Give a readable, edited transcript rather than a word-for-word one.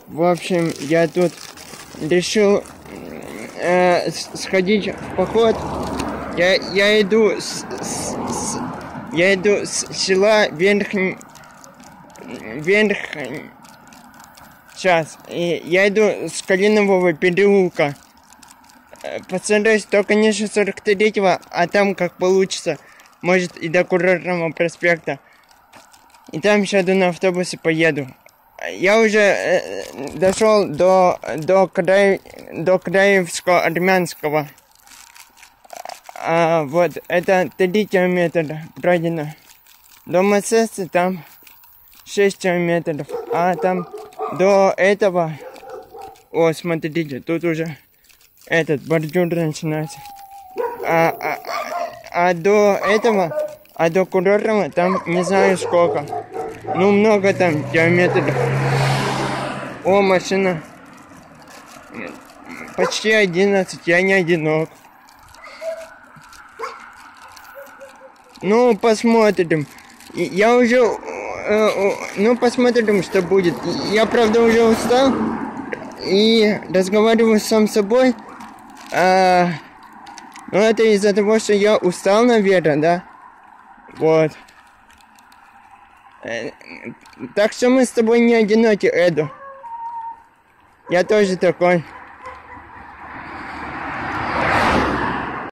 В общем, я тут решил сходить в поход. Я иду я иду с села Сейчас. Я иду с Калинового переулка. Постараюсь до, конечно, 43-го, а там как получится. Может и до Курортного проспекта. И там сяду на автобусе, поеду. Я уже дошел до Краевского Армянского. Вот, это 3 километра пройдено. До Мацеста там 6 километров. А там до этого... О, смотрите, тут уже этот бордюр начинается. До этого... А до Курортного там не знаю сколько. Ну, много там километров. О, машина. Почти 11, я не одинок. Ну, посмотрим. Я уже... ну, посмотрим, что будет. Я, правда, уже устал. И разговариваю сам с собой. Ну, это из-за того, что я устал, наверное, да? Вот. Так что мы с тобой не одиноки, Эду. Я тоже такой.